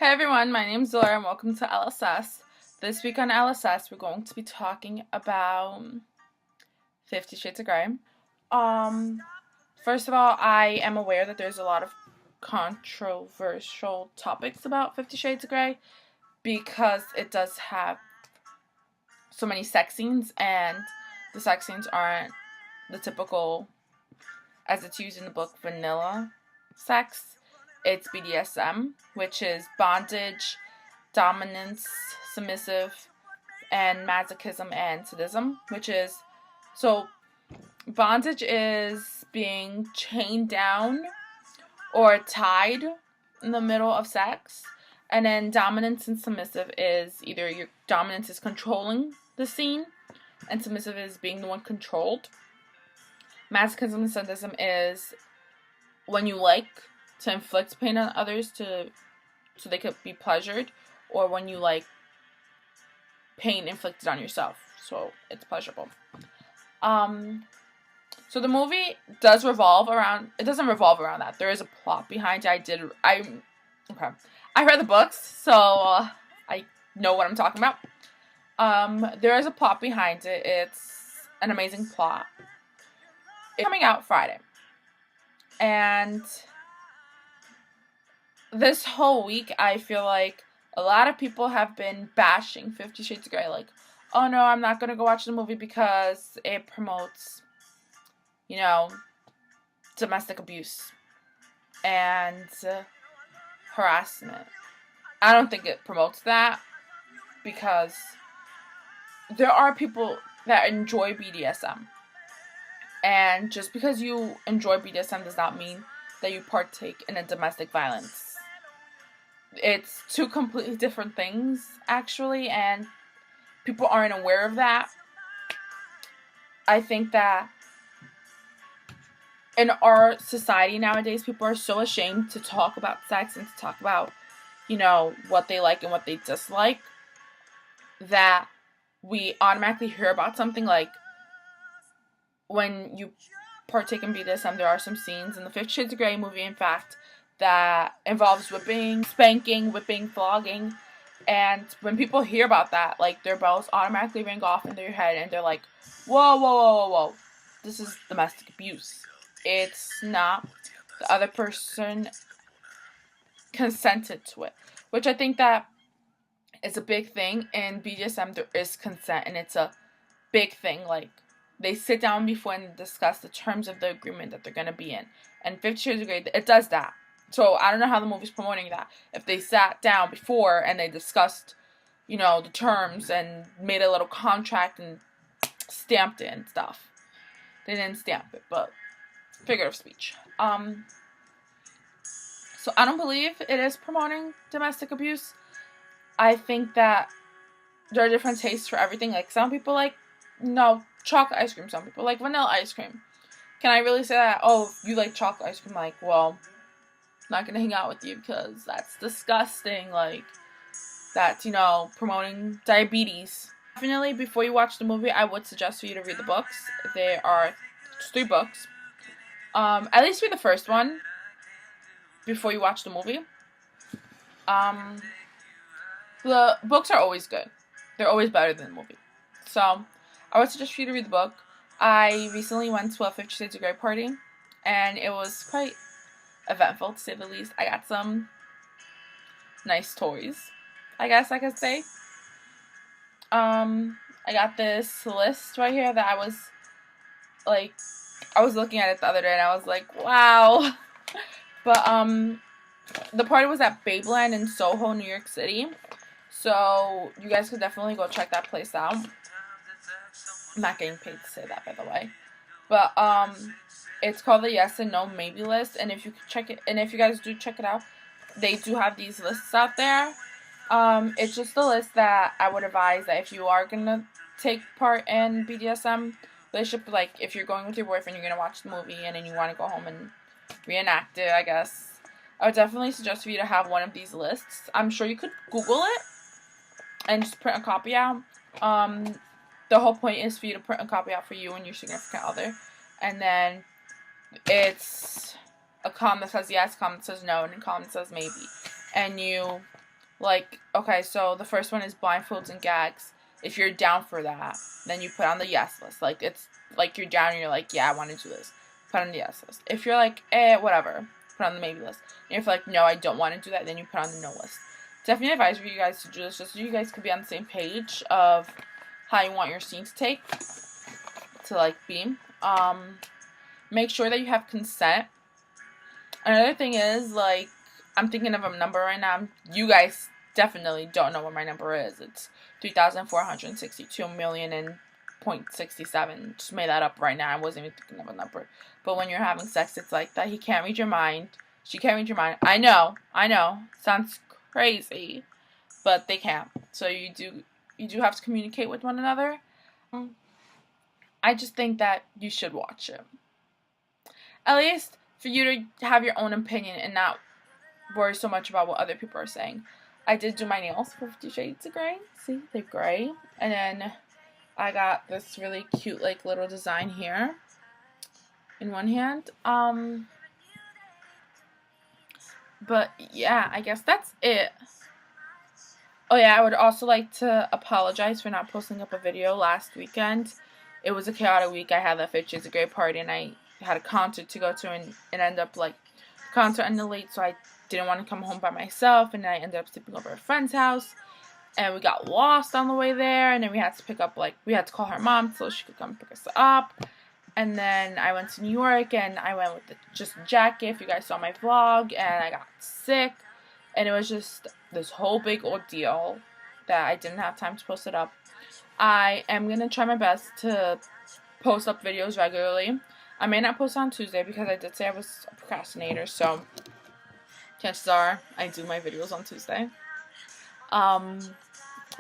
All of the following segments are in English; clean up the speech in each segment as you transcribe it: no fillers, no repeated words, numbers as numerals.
Hey everyone, my name's Laura and welcome to LSS. This week on LSS, we're going to be talking about 50 Shades of Grey. Um, First of all, I am aware that there's a lot of controversial topics about 50 Shades of Grey because it does have so many sex scenes, and the sex scenes aren't the typical, as it's used in the book, vanilla sex. It's BDSM, which is bondage, dominance, submissive, and masochism and sadism, which is, so bondage is being chained down or tied in the middle of sex, and then dominance and submissive is either your dominance is controlling the scene and submissive is being the one controlled. Masochism and sadism is when you like to inflict pain on others so they could be pleasured, or when you like pain inflicted on yourself, so it's pleasurable. So the movie doesn't revolve around that. There is a plot behind it. I read the books, so I know what I'm talking about. There is a plot behind it. It's an amazing plot. It's coming out Friday. And this whole week, I feel like a lot of people have been bashing 50 Shades of Grey. Like, oh no, I'm not going to go watch the movie because it promotes, domestic abuse and harassment. I don't think it promotes that because there are people that enjoy BDSM. And just because you enjoy BDSM does not mean that you partake in a domestic violence. It's two completely different things, actually, and people aren't aware of that. I think that in our society nowadays, people are so ashamed to talk about sex and to talk about, what they like and what they dislike, that we automatically hear about something like when you partake in BDSM, there are some scenes in the 50 Shades of Grey movie, in fact, that involves whipping, spanking, whipping, flogging. And when people hear about that, like, their bells automatically ring off in their head and they're like, whoa, whoa, whoa, whoa, whoa. This is domestic abuse. It's not. The other person consented to it. Which I think that is a big thing. In BDSM, there is consent, and it's a big thing. Like, they sit down before and discuss the terms of the agreement that they're going to be in. And 50 Shades of Grey, it does that. So I don't know how the movie's promoting that. If they sat down before and they discussed, the terms and made a little contract and stamped it and stuff. They didn't stamp it, but figurative speech. So I don't believe it is promoting domestic abuse. I think that there are different tastes for everything. Like, some people like, chocolate ice cream. Some people like vanilla ice cream. Can I really say that? Oh, you like chocolate ice cream? Like, well, I'm not gonna hang out with you because that's disgusting. Like, that's, promoting diabetes. Definitely, before you watch the movie, I would suggest for you to read the books. There are 3 books. At least read the first one before you watch the movie. The books are always good. They're always better than the movie. So, I would suggest for you to read the book. I recently went to a 50 Shades of Grey party, and it was quite eventful, to say the least. I got some nice toys, I guess I could say. I got this list right here that I was looking at it the other day, and I was like, wow. But, the party was at Babeland in Soho, New York City. So, you guys could definitely go check that place out. I'm not getting paid to say that, by the way. But, it's called the Yes and No Maybe list. And if you check it, and if you guys do check it out, they do have these lists out there. It's just a list that I would advise that if you are gonna take part in BDSM relationship, like if you're going with your boyfriend, you're gonna watch the movie, and then you want to go home and reenact it, I guess, I would definitely suggest for you to have one of these lists. I'm sure you could Google it and just print a copy out. The whole point is for you to print a copy out for you and your significant other, and then it's a column that says yes, column that says no, and a column that says maybe. And you Like, okay, so the first one is blindfolds and gags. If you're down for that, then you put on the yes list. Like, it's like you're down and you're like, yeah, I want to do this. Put on the yes list. If you're like, whatever, put on the maybe list. And if you're like, no, I don't want to do that, then you put on the no list. Definitely advise for you guys to do this just so you guys could be on the same page of how you want your scene to take, to like be. Make sure that you have consent. Another thing is, like, I'm thinking of a number right now. You guys definitely don't know what my number is. It's 3,462,000,000 and 0.67. Just made that up right now. I wasn't even thinking of a number. But when you're having sex, it's like that. He can't read your mind. She can't read your mind. I know. Sounds crazy, but they can't. So you do have to communicate with one another. I just think that you should watch it. At least for you to have your own opinion and not worry so much about what other people are saying. I did do my nails for 50 Shades of Grey. See, they're gray. And then I got this really cute, like, little design here in one hand. But yeah, I guess that's it. Oh yeah, I would also like to apologize for not posting up a video last weekend. It was a chaotic week. I had the 50 Shades of Grey party and I had a concert to go to, and it ended up, like, the concert ended late, so I didn't want to come home by myself, and I ended up sleeping over at a friend's house, and we got lost on the way there, and then we had to call her mom so she could come pick us up, and then I went to New York, and I went with just a jacket, if you guys saw my vlog, and I got sick, and it was just this whole big ordeal that I didn't have time to post it up. I am going to try my best to post up videos regularly. I may not post on Tuesday because I did say I was a procrastinator, so chances are I do my videos on Tuesday. So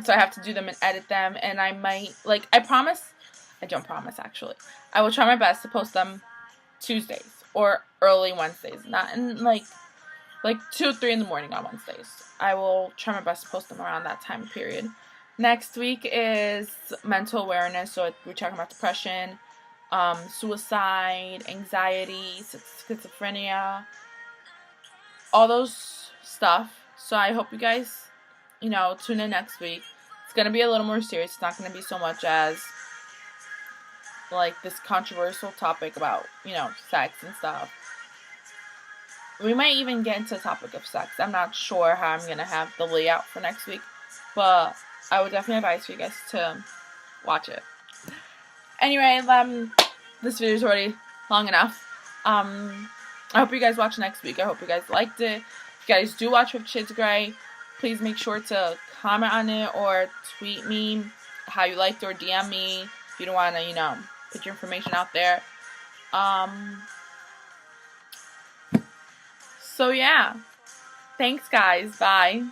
I have to do them and edit them, and I might, like, I don't promise actually. I will try my best to post them Tuesdays or early Wednesdays, not in like 2 or 3 in the morning on Wednesdays. I will try my best to post them around that time period. Next week is mental awareness, so we're talking about depression, suicide, anxiety, schizophrenia, all those stuff. So I hope you guys, tune in next week. It's going to be a little more serious. It's not going to be so much as, like, this controversial topic about, sex and stuff. We might even get into the topic of sex. I'm not sure how I'm going to have the layout for next week, but I would definitely advise for you guys to watch it. Anyway, this video is already long enough. I hope you guys watch next week. I hope you guys liked it. If you guys do watch 50 Shades of Grey, please make sure to comment on it or tweet me how you liked it, or DM me if you don't want to, put your information out there. So yeah. Thanks, guys. Bye.